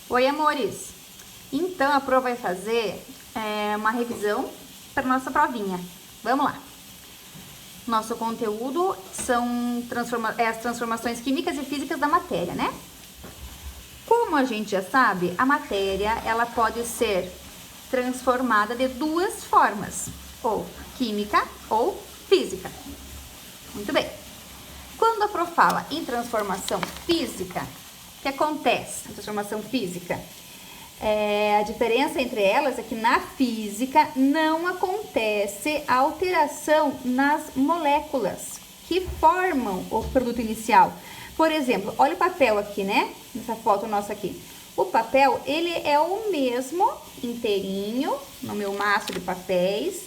Oi, amores! Então, a Pro vai fazer uma revisão para nossa provinha. Vamos lá! Nosso conteúdo são as transformações químicas e físicas da matéria, né? Como a gente já sabe, a matéria ela pode ser transformada de duas formas, ou química ou física. Muito bem. Quando a Pro fala em transformação física, o que acontece na transformação física? A diferença entre elas é que na física não acontece alteração nas moléculas que formam o produto inicial. Por exemplo, olha o papel aqui, né? Nessa foto nossa aqui. O papel, ele é o mesmo inteirinho no meu maço de papéis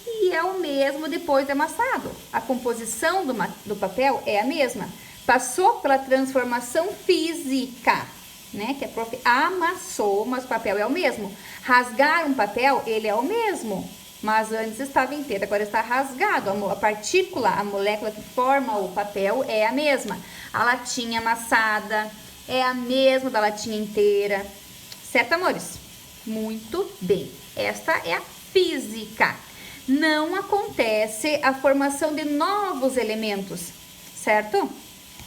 e é o mesmo depois de amassado. A composição do papel é a mesma. Passou pela transformação física, né? Que a prof amassou, mas o papel é o mesmo. Rasgar um papel, ele é o mesmo, mas antes estava inteiro, agora está rasgado. A partícula, a molécula que forma o papel é a mesma. A latinha amassada é a mesma da latinha inteira. Certo, amores? Muito bem. Esta é a física. Não acontece a formação de novos elementos, certo?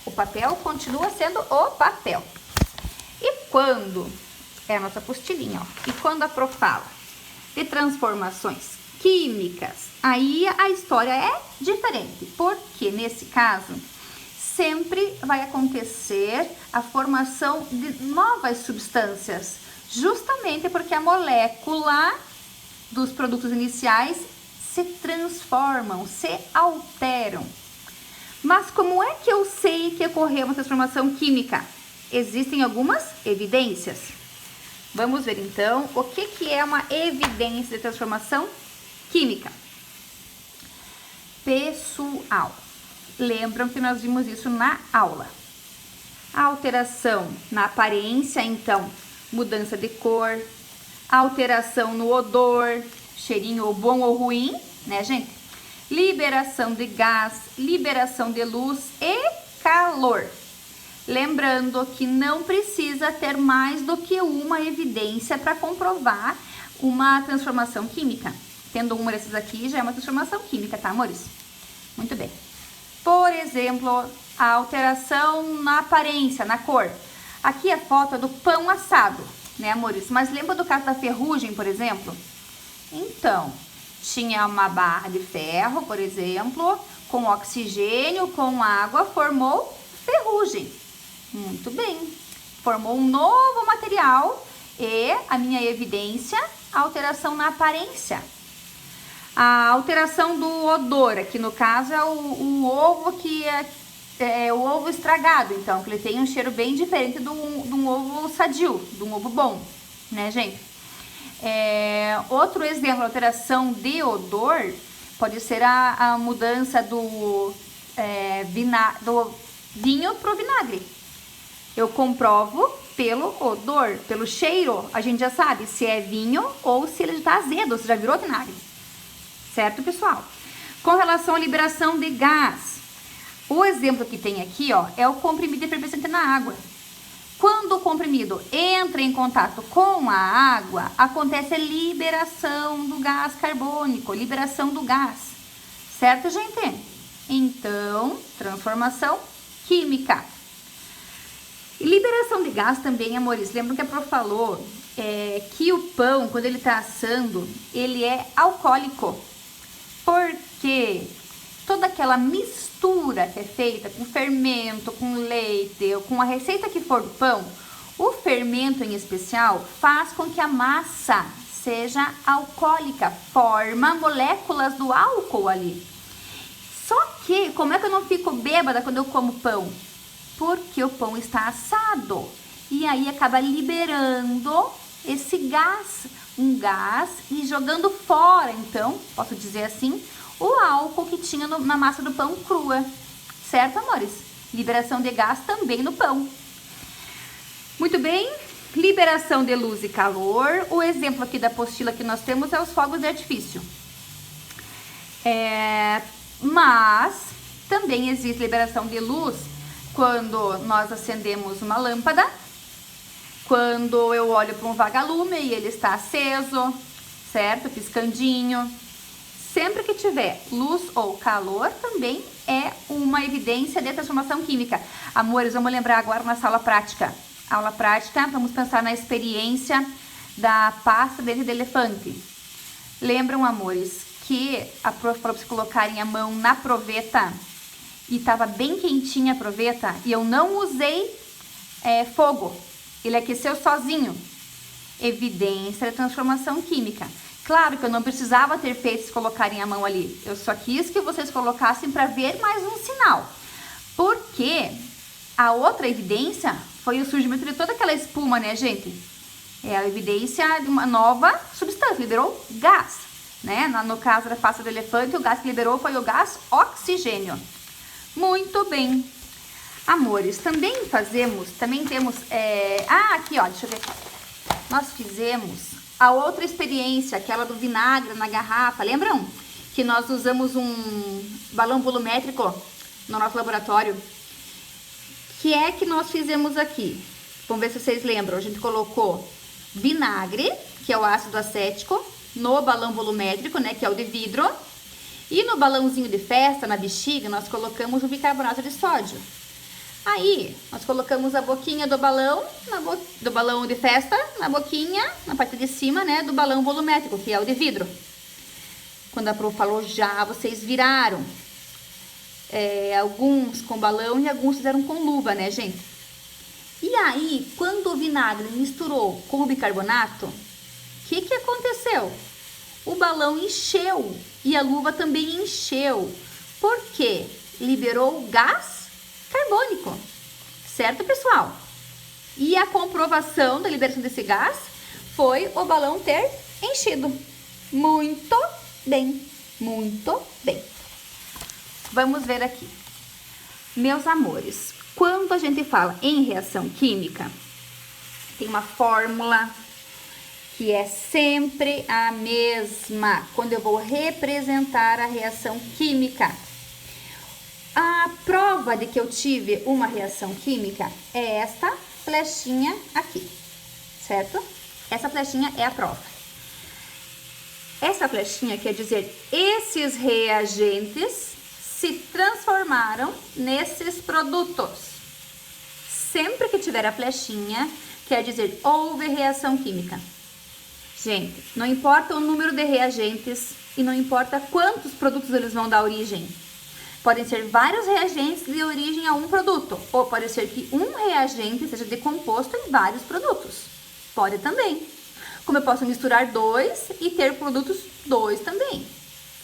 O papel continua sendo o papel. E quando, é a nossa apostilinha, ó, e quando a Pro fala de transformações químicas, aí a história é diferente, porque nesse caso sempre vai acontecer a formação de novas substâncias, justamente porque a molécula dos produtos iniciais se transformam, se alteram. Mas como é que eu sei que ocorreu uma transformação química? Existem algumas evidências. Vamos ver então o que é uma evidência de transformação química. Pessoal, lembram que nós vimos isso na aula. A alteração na aparência, então, mudança de cor, alteração no odor, cheirinho ou bom ou ruim, né, gente? Liberação de gás, liberação de luz e calor. Lembrando que não precisa ter mais do que uma evidência para comprovar uma transformação química. Tendo uma dessas aqui, já é uma transformação química, tá, amores? Muito bem. Por exemplo, a alteração na aparência, na cor. Aqui é a foto do pão assado, né, amores? Mas lembra do caso da ferrugem, por exemplo? Então, tinha uma barra de ferro, por exemplo, com oxigênio, com água, formou ferrugem. Muito bem. Formou um novo material e a minha evidência, a alteração na aparência. A alteração do odor, aqui no caso é o ovo que é o ovo estragado, então, que ele tem um cheiro bem diferente de um ovo sadio, de um ovo bom, né, gente? Outro exemplo, alteração de odor, pode ser a mudança do vinho pro vinagre. Eu comprovo pelo odor, pelo cheiro, a gente já sabe se é vinho ou se ele está azedo, se já virou vinagre. Certo, pessoal? Com relação à liberação de gás, o exemplo que tem aqui, ó, é o comprimido efervescente na água. Quando o comprimido entra em contato com a água, acontece a liberação do gás carbônico, liberação do gás. Certo, gente? Então, transformação química. E liberação de gás também, amores. Lembram que a Pro falou que o pão, quando ele está assando, ele é alcoólico. Porque toda aquela mistura que é feita com fermento, com leite, ou com a receita que for do pão, o fermento em especial faz com que a massa seja alcoólica, forma moléculas do álcool ali. Só que, como é que eu não fico bêbada quando eu como pão? Porque o pão está assado e aí acaba liberando esse gás, um gás e jogando fora, então, posso dizer assim, o álcool que tinha na massa do pão crua, certo, amores? Liberação de gás também no pão. Muito bem, liberação de luz e calor. O exemplo aqui da apostila que nós temos é os fogos de artifício. Mas também existe liberação de luz quando nós acendemos uma lâmpada, quando eu olho para um vagalume e ele está aceso, certo? Piscandinho. Sempre que tiver luz ou calor, também é uma evidência de transformação química. Amores, vamos lembrar agora nossa aula prática. Aula prática, vamos pensar na experiência da pasta de dente de elefante. Lembram, amores, que a prof falou para vocês colocarem a mão na proveta e estava bem quentinha a proveta e eu não usei fogo. Ele aqueceu sozinho. Evidência de transformação química. Claro que eu não precisava ter feito vocês colocarem a mão ali. Eu só quis que vocês colocassem para ver mais um sinal. Porque a outra evidência foi o surgimento de toda aquela espuma, né, gente? É a evidência de uma nova substância, liberou gás, né? No caso da pasta do elefante, o gás que liberou foi o gás oxigênio. Muito bem. Amores, também temos... aqui, ó, deixa eu ver. Nós fizemos a outra experiência, aquela do vinagre na garrafa, lembram? Que nós usamos um balão volumétrico no nosso laboratório. Que é que nós fizemos aqui? Vamos ver se vocês lembram. A gente colocou vinagre, que é o ácido acético, no balão volumétrico, né, que é o de vidro. E no balãozinho de festa, na bexiga, nós colocamos o bicarbonato de sódio. Aí, nós colocamos a boquinha do balão, do balão de festa, na boquinha, na parte de cima, né, do balão volumétrico, que é o de vidro. Quando a prof falou já, vocês viraram. Alguns com balão e alguns fizeram com luva, né, gente? E aí, quando o vinagre misturou com o bicarbonato, o que aconteceu? O balão encheu e a luva também encheu. Por quê? Liberou gás carbônico, certo, pessoal? E a comprovação da liberação desse gás foi o balão ter enchido. Muito bem, muito bem. Vamos ver aqui. Meus amores, quando a gente fala em reação química, tem uma fórmula que é sempre a mesma quando eu vou representar a reação química. A prova de que eu tive uma reação química é esta flechinha aqui, certo? Essa flechinha é a prova. Essa flechinha quer dizer esses reagentes se transformaram nesses produtos. Sempre que tiver a flechinha, quer dizer houve reação química. Gente, não importa o número de reagentes e não importa quantos produtos eles vão dar origem. Podem ser vários reagentes de origem a um produto, ou pode ser que um reagente seja decomposto em vários produtos. Pode também. Como eu posso misturar dois e ter produtos dois também.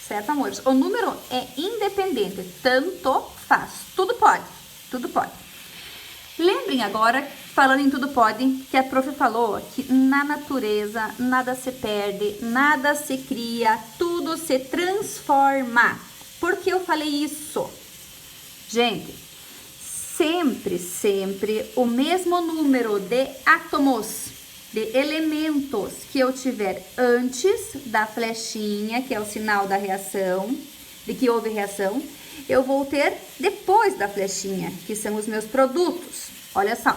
Certo, amores? O número é independente, tanto faz. Tudo pode, tudo pode. Lembrem agora, falando em tudo pode, que a prof falou que na natureza nada se perde, nada se cria, tudo se transforma. Por que eu falei isso? Gente, sempre o mesmo número de átomos, de elementos que eu tiver antes da flechinha, que é o sinal da reação, de que houve reação, eu vou ter depois da flechinha, que são os meus produtos. Olha só,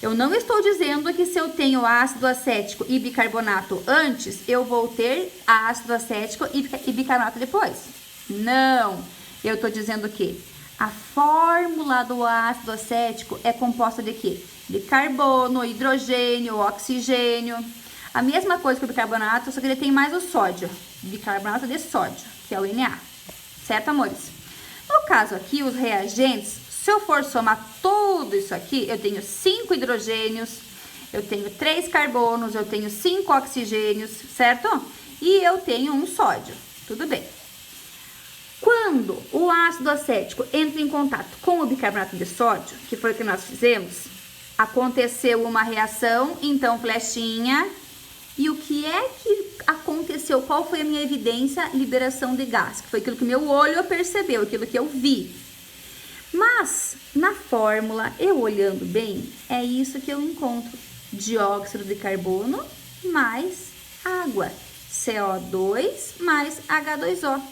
eu não estou dizendo que se eu tenho ácido acético e bicarbonato antes, eu vou ter ácido acético e bicarbonato depois. Não, eu estou dizendo que a fórmula do ácido acético é composta de quê? De carbono, hidrogênio, oxigênio. A mesma coisa que o bicarbonato, só que ele tem mais o sódio. Bicarbonato de sódio, que é o Na. Certo, amores? No caso aqui, os reagentes, se eu for somar tudo isso aqui, eu tenho 5 hidrogênios, eu tenho 3 carbonos, eu tenho 5 oxigênios, certo? E eu tenho um sódio. Tudo bem. Quando o ácido acético entra em contato com o bicarbonato de sódio, que foi o que nós fizemos, aconteceu uma reação, então flechinha. E o que é que aconteceu? Qual foi a minha evidência? Liberação de gás, que foi aquilo que meu olho percebeu, aquilo que eu vi. Mas, na fórmula, eu olhando bem, é isso que eu encontro. Dióxido de carbono mais água. CO2 mais H2O.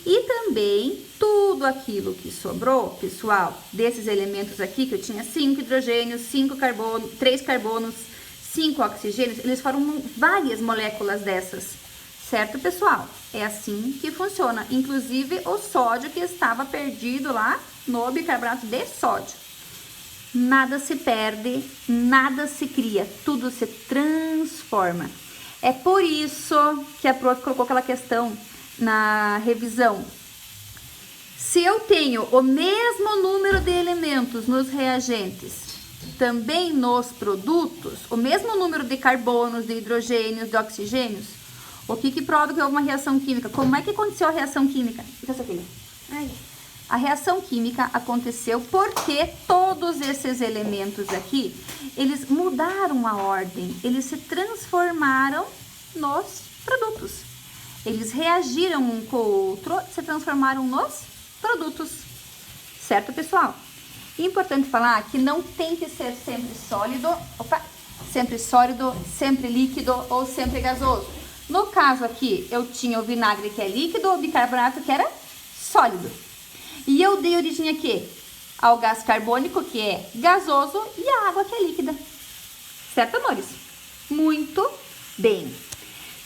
E também tudo aquilo que sobrou, pessoal, desses elementos aqui, que eu tinha 5 hidrogênios, 5 carbonos, 3 carbonos, 5 oxigênios, eles formam várias moléculas dessas, certo, pessoal? É assim que funciona, inclusive o sódio que estava perdido lá no bicarbonato de sódio. Nada se perde, nada se cria, tudo se transforma. É por isso que a prof colocou aquela questão na revisão. Se eu tenho o mesmo número de elementos nos reagentes, também nos produtos, o mesmo número de carbonos, de hidrogênios, de oxigênios, o que prova que houve uma reação química? Como é que aconteceu a reação química? A reação química aconteceu porque todos esses elementos aqui, eles mudaram a ordem, eles se transformaram nos produtos. Eles reagiram um com o outro, se transformaram nos produtos, certo, pessoal? Importante falar que não tem que ser sempre sólido, sempre líquido ou sempre gasoso. No caso aqui, eu tinha o vinagre que é líquido, o bicarbonato que era sólido. E eu dei origem aqui ao gás carbônico que é gasoso e a água que é líquida. Certo, amores? Muito bem.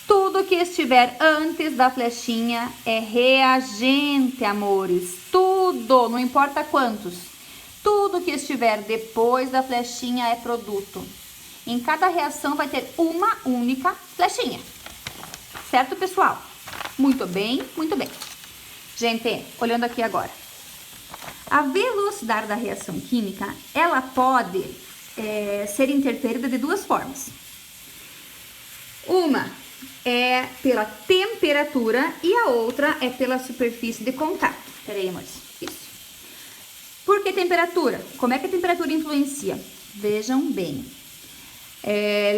Tudo que estiver antes da flechinha é reagente, amores. Tudo, não importa quantos. Tudo que estiver depois da flechinha é produto. Em cada reação vai ter uma única flechinha. Certo, pessoal? Muito bem, muito bem. Gente, olhando aqui agora. A velocidade da reação química, ela pode ser interferida de duas formas. Uma é pela temperatura e a outra é pela superfície de contato. Peraí, amores. Isso. Por que temperatura? Como é que a temperatura influencia? Vejam bem.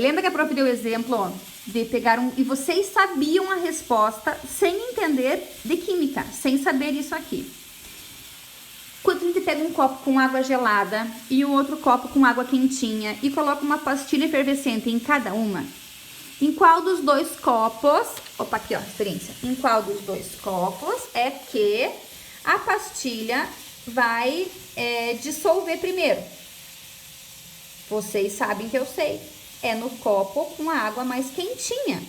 Lembra que a prof deu o exemplo de pegar e vocês sabiam a resposta sem entender de química, sem saber isso aqui. Quando a gente pega um copo com água gelada e um outro copo com água quentinha e coloca uma pastilha efervescente em cada uma, em qual dos dois copos, aqui ó, referência, em qual dos dois copos é que a pastilha vai dissolver primeiro? Vocês sabem que eu sei, é no copo com a água mais quentinha,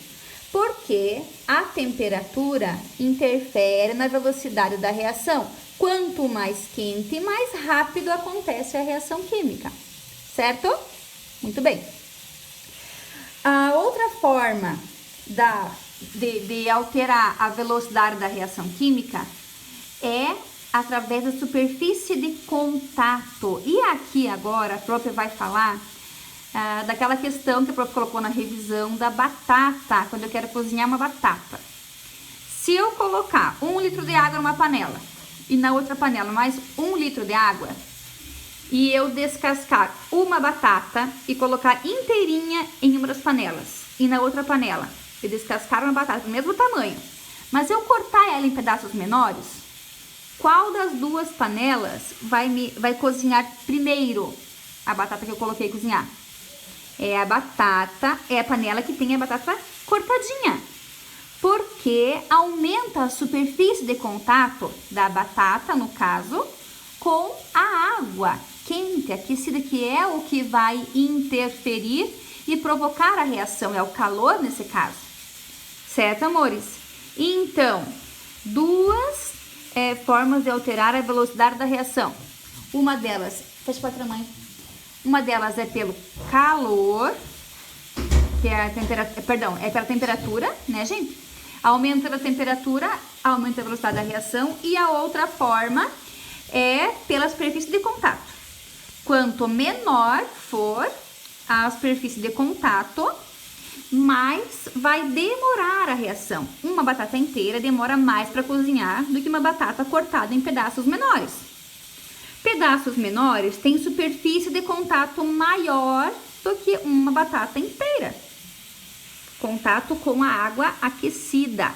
porque a temperatura interfere na velocidade da reação. Quanto mais quente, mais rápido acontece a reação química, certo? Muito bem. A outra forma de alterar a velocidade da reação química é através da superfície de contato. E aqui agora a prof vai falar daquela questão que a prof colocou na revisão da batata, quando eu quero cozinhar uma batata. Se eu colocar 1 litro de água numa panela e na outra panela mais 1 litro de água, e eu descascar uma batata e colocar inteirinha em uma das panelas, e na outra panela eu descascar uma batata do mesmo tamanho, mas eu cortar ela em pedaços menores, qual das duas panelas vai cozinhar primeiro a batata que eu coloquei cozinhar? É a panela que tem a batata cortadinha, porque aumenta a superfície de contato da batata, no caso, com a água quente, aquecida, que é o que vai interferir e provocar a reação, é o calor nesse caso. Certo, amores? Então, duas formas de alterar a velocidade da reação. Uma delas, fecha para outra mãe. Uma delas é pelo calor, que é a temperatura, pela temperatura, né, gente? Aumenta a temperatura, aumenta a velocidade da reação. E a outra forma é pela superfície de contato. Quanto menor for a superfície de contato, mais vai demorar a reação. Uma batata inteira demora mais para cozinhar do que uma batata cortada em pedaços menores. Pedaços menores têm superfície de contato maior do que uma batata inteira. Contato com a água aquecida,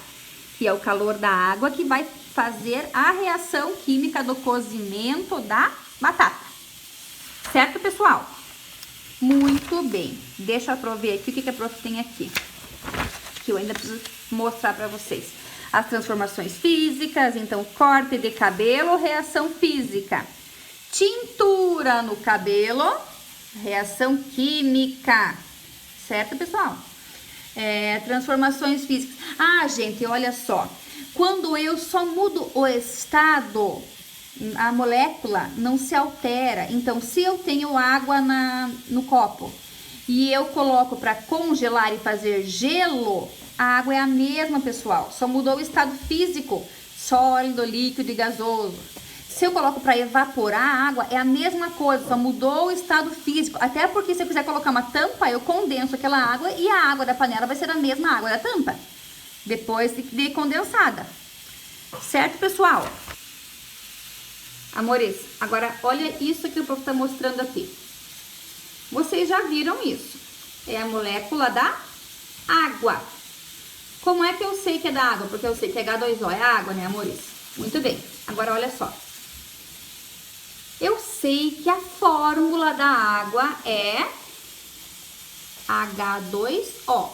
que é o calor da água que vai fazer a reação química do cozimento da batata. Certo, pessoal? Muito bem. Deixa eu provar aqui o que a prof tem aqui, que eu ainda preciso mostrar para vocês. As transformações físicas, então corte de cabelo, reação física. Tintura no cabelo, reação química. certo, pessoal? Transformações físicas. Ah, gente, olha só. Quando eu só mudo o estado, a molécula não se altera. Então, se eu tenho água no copo e eu coloco para congelar e fazer gelo, a água é a mesma, pessoal. Só mudou o estado físico, sólido, líquido e gasoso. Se eu coloco para evaporar a água, é a mesma coisa, só mudou o estado físico. Até porque se eu quiser colocar uma tampa, eu condenso aquela água e a água da panela vai ser a mesma água da tampa, depois de condensada. Certo, pessoal? Amores, agora olha isso que o prof está mostrando aqui. Vocês já viram isso? É a molécula da água. Como é que eu sei que é da água? Porque eu sei que H2O é água, né, amores? Muito bem. Agora, olha só. Eu sei que a fórmula da água é H2O.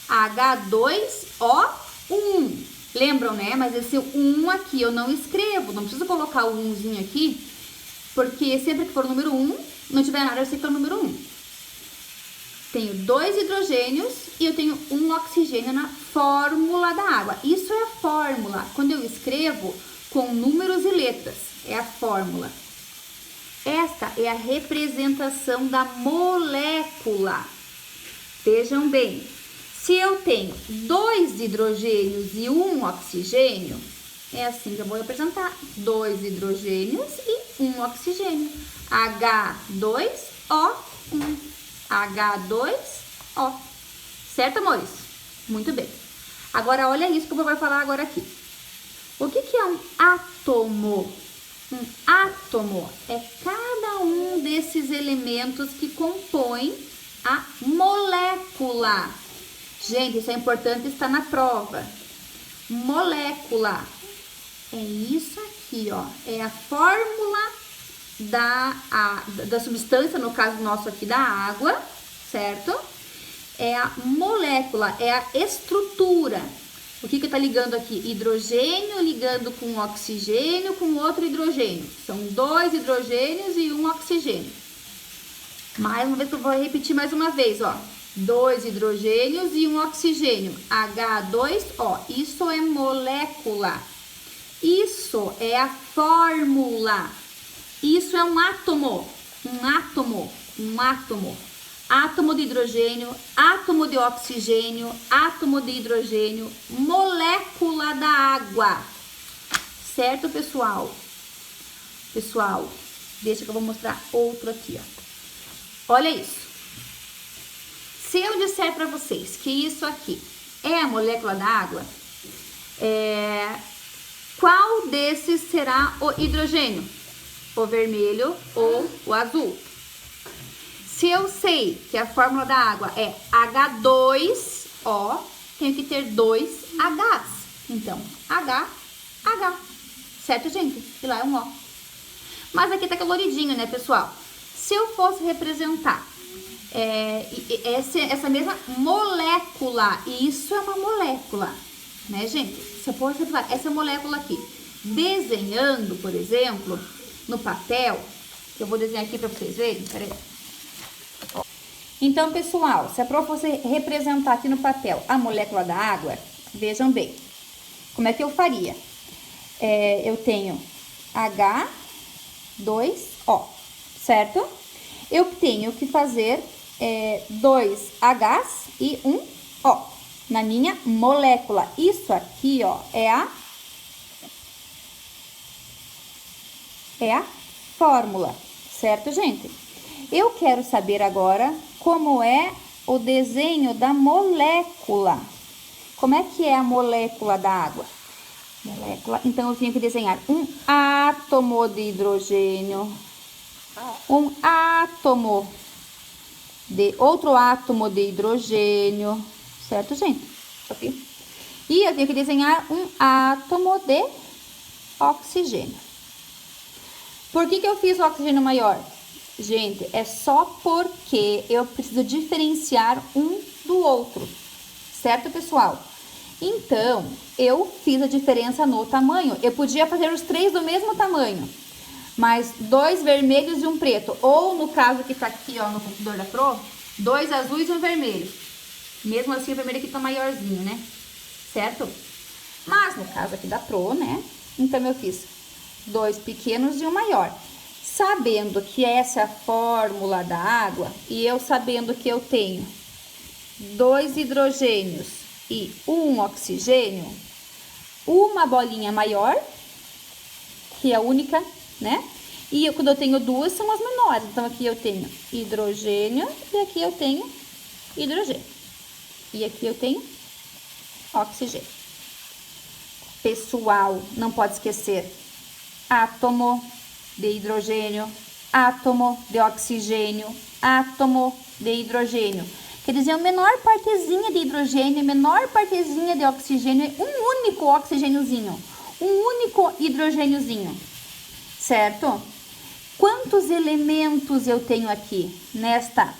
H2O1. Lembram, né? Mas esse 1 aqui eu não escrevo. Não preciso colocar o 1zinho aqui. Porque sempre que for o número 1, não tiver nada, eu sei que é o número 1. Tenho 2 hidrogênios e eu tenho 1 oxigênio na fórmula da água. Isso é a fórmula. Quando eu escrevo com números e letras, é a fórmula. Esta é a representação da molécula. Vejam bem, se eu tenho 2 hidrogênios e 1 oxigênio, é assim que eu vou representar. 2 hidrogênios e 1 oxigênio. H2O1. H2O. Certo, amores? Muito bem. Agora, olha isso que eu vou falar agora aqui. O que é um átomo? Um átomo é cada um desses elementos que compõem a molécula. Gente, isso é importante, está na prova. Molécula. É isso aqui, ó. É a fórmula da substância, no caso nosso aqui, da água, certo? É a molécula, é a estrutura. O que tá ligando aqui? Hidrogênio ligando com oxigênio com outro hidrogênio. São 2 hidrogênios e 1 oxigênio. Mais uma vez que eu vou repetir mais uma vez, ó. 2 hidrogênios e 1 oxigênio. H2O. Isso é molécula. Isso é a fórmula. Isso é um átomo. Um átomo. Um átomo. Átomo de hidrogênio, átomo de oxigênio, átomo de hidrogênio, molécula da água. Certo, pessoal? Pessoal, deixa que eu vou mostrar outro aqui, ó. Olha isso. Se eu disser para vocês que isso aqui é a molécula da água, qual desses será o hidrogênio? O vermelho ou o azul? Se eu sei que a fórmula da água é H2O, tenho que ter 2 Hs. Então, H. Certo, gente? E lá é um O. Mas aqui tá coloridinho, né, pessoal? Se eu fosse representar essa mesma molécula, e isso é uma molécula, né, gente? Se eu fosse representar essa molécula aqui, desenhando, por exemplo, no papel, que eu vou desenhar aqui para vocês verem, peraí. Então, pessoal, se a prof fosse representar aqui no papel a molécula da água, vejam bem, como é que eu faria? Eu tenho H2O, certo? Eu tenho que fazer 2 Hs e 1 O na minha molécula. Isso aqui, ó, é a fórmula, certo, gente? Eu quero saber agora como é o desenho da molécula. Como é que é a molécula da água? Molécula, então eu tenho que desenhar um átomo de hidrogênio, um átomo de outro átomo de hidrogênio, certo, gente? Aqui. E eu tenho que desenhar um átomo de oxigênio. Por que eu fiz o oxigênio maior? Gente, é só porque eu preciso diferenciar um do outro, certo, pessoal? Então, eu fiz a diferença no tamanho. Eu podia fazer os 3 do mesmo tamanho, mas 2 vermelhos e um preto. Ou, no caso que tá aqui, ó, no computador da Pro, 2 azuis e um vermelho. Mesmo assim, o vermelho aqui tá maiorzinho, né? Certo? Mas no caso aqui da Pro, né? Então, eu fiz 2 pequenos e um maior. Sabendo que essa é a fórmula da água, e eu sabendo que eu tenho 2 hidrogênios e 1 oxigênio, uma bolinha maior, que é a única, né? E quando eu tenho 2, são as menores. Então, aqui eu tenho hidrogênio e aqui eu tenho hidrogênio. E aqui eu tenho oxigênio. Pessoal, não pode esquecer, átomo de hidrogênio, átomo de oxigênio, átomo de hidrogênio. Quer dizer, a menor partezinha de hidrogênio, a menor partezinha de oxigênio é um único oxigêniozinho, um único hidrogêniozinho, certo? Quantos elementos eu tenho aqui nesta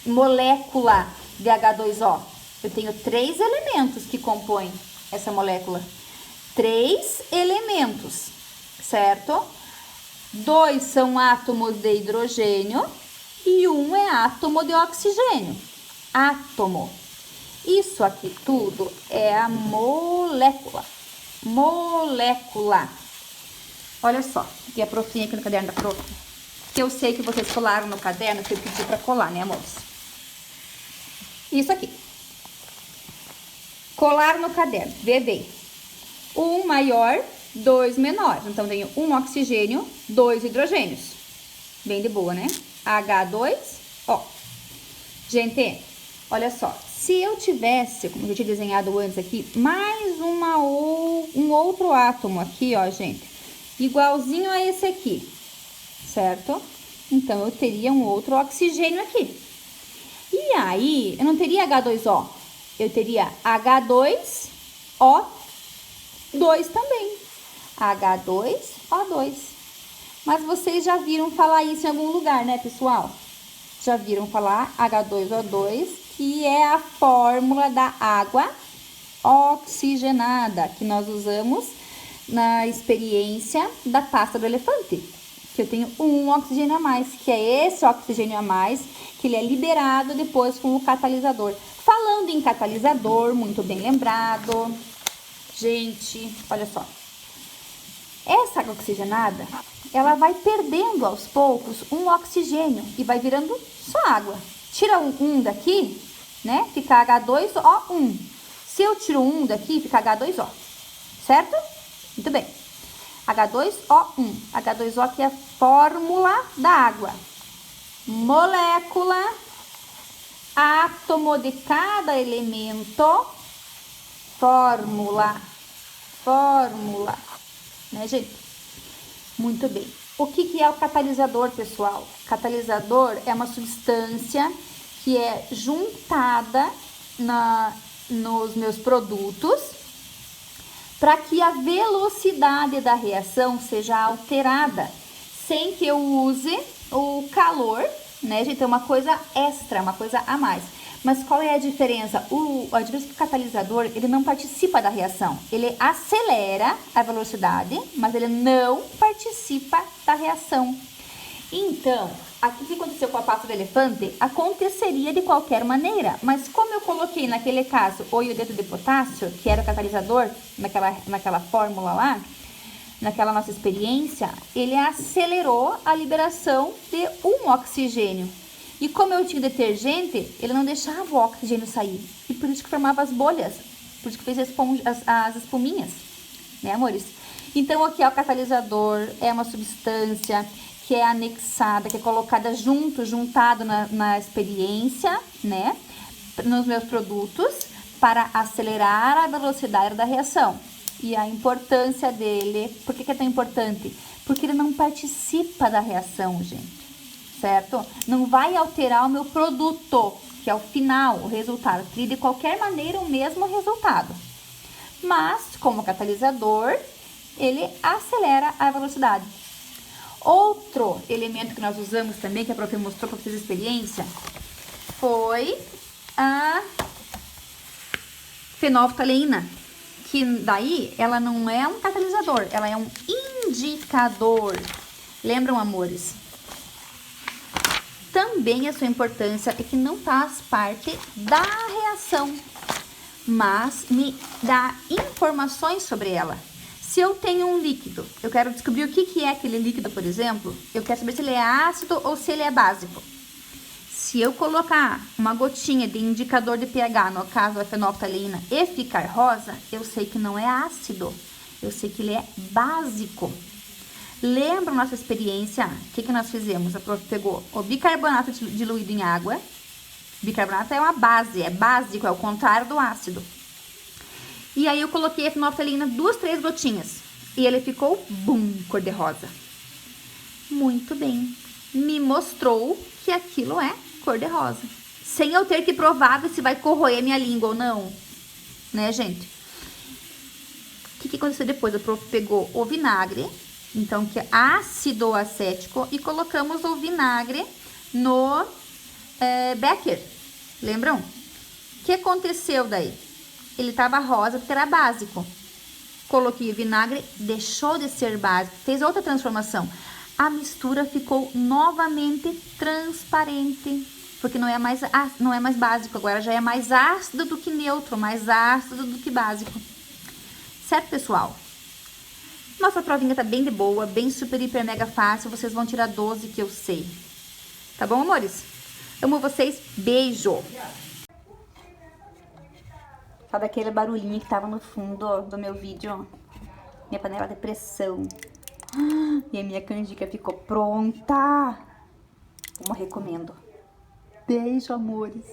molécula de H2O? Eu tenho 3 elementos que compõem essa molécula. 3 elementos, certo? 2 são átomos de hidrogênio e 1 é átomo de oxigênio. Átomo. Isso aqui tudo é a molécula. Molécula. Olha só, e a profinha aqui no caderno da prof, que eu sei que vocês colaram no caderno, que eu pedi pra colar, né, amores? Isso aqui. Colar no caderno, vê bem. 1 maior, 2 menor. Então, tenho 1 oxigênio, 2 hidrogênios. Bem de boa, né? H2O. Gente, olha só. Se eu tivesse, como eu tinha desenhado antes aqui, mais um outro átomo aqui, ó, gente. Igualzinho a esse aqui, certo? Então, eu teria um outro oxigênio aqui. E aí, eu não teria H2O. Eu teria H2O2 também. H2O2. Mas vocês já viram falar isso em algum lugar, né, pessoal? Já viram falar H2O2, que é a fórmula da água oxigenada, que nós usamos na experiência da pasta do elefante. Que eu tenho um oxigênio a mais, que é esse oxigênio a mais, que ele é liberado depois com o catalisador. Falando em catalisador, muito bem lembrado. Gente, olha só. Essa água oxigenada, ela vai perdendo aos poucos um oxigênio e vai virando só água. Tira um daqui, né? Fica H2O1. Se eu tiro um daqui, fica H2O. Certo? Muito bem. H2O1. H2O que é a fórmula da água. Molécula, átomo de cada elemento, fórmula. Né, gente? Muito bem. O que é o catalisador, pessoal? Catalisador é uma substância que é juntada nos meus produtos para que a velocidade da reação seja alterada, sem que eu use o calor, né, gente? É uma coisa extra, uma coisa a mais. Mas qual é a diferença? A diferença é que o catalisador, ele não participa da reação. Ele acelera a velocidade, mas ele não participa da reação. Então, aqui o que aconteceu com a pasta do elefante, aconteceria de qualquer maneira. Mas como eu coloquei naquele caso o iodeto de potássio, que era o catalisador, naquela fórmula lá, naquela nossa experiência, ele acelerou a liberação de um oxigênio. E como eu tinha detergente, ele não deixava o oxigênio sair. E por isso que formava as bolhas. Por isso que fez as espuminhas. Né, amores? Então, aqui é o catalisador. É uma substância que é anexada, que é colocada juntado na experiência, né? Nos meus produtos, para acelerar a velocidade da reação. E a importância dele... Por que é tão importante? Porque ele não participa da reação, gente. Certo? Não vai alterar o meu produto, que é o final, o resultado. Cria de qualquer maneira o mesmo resultado. Mas, como catalisador, ele acelera a velocidade. Outro elemento que nós usamos também, que a prof mostrou para vocês a experiência, foi a fenolftaleína. Que daí, ela não é um catalisador, ela é um indicador. Lembram, amores? também a sua importância é que não faz parte da reação, mas me dá informações sobre ela. Se eu tenho um líquido, eu quero descobrir o que é aquele líquido, por exemplo, eu quero saber se ele é ácido ou se ele é básico. Se eu colocar uma gotinha de indicador de pH, no caso a fenolftaleína, e ficar rosa, eu sei que não é ácido, eu sei que ele é básico. Lembra nossa experiência? O que nós fizemos? A prof pegou o bicarbonato diluído em água. Bicarbonato é uma base, é básico, é o contrário do ácido. E aí eu coloquei a fenolftaleína 2, 3 gotinhas. E ele ficou, bum, cor-de-rosa. Muito bem. Me mostrou que aquilo é cor-de-rosa. Sem eu ter que provar se vai corroer minha língua ou não. Né, gente? O que aconteceu depois? A prof pegou o vinagre, então que é ácido acético, e colocamos o vinagre no becker. Lembram? O que aconteceu daí? Ele estava rosa porque era básico. Coloquei o vinagre, deixou de ser básico, fez outra transformação. A mistura ficou novamente transparente, porque não é mais básico, agora já é mais ácido do que neutro, mais ácido do que básico. Certo, pessoal? Nossa provinha tá bem de boa, bem super, hiper, mega fácil, vocês vão tirar 12 que eu sei. Tá bom, amores? Amo vocês, beijo! Sabe aquele barulhinho que tava no fundo do meu vídeo? Minha panela de pressão. E a minha canjica ficou pronta. Como recomendo. Beijo, amores.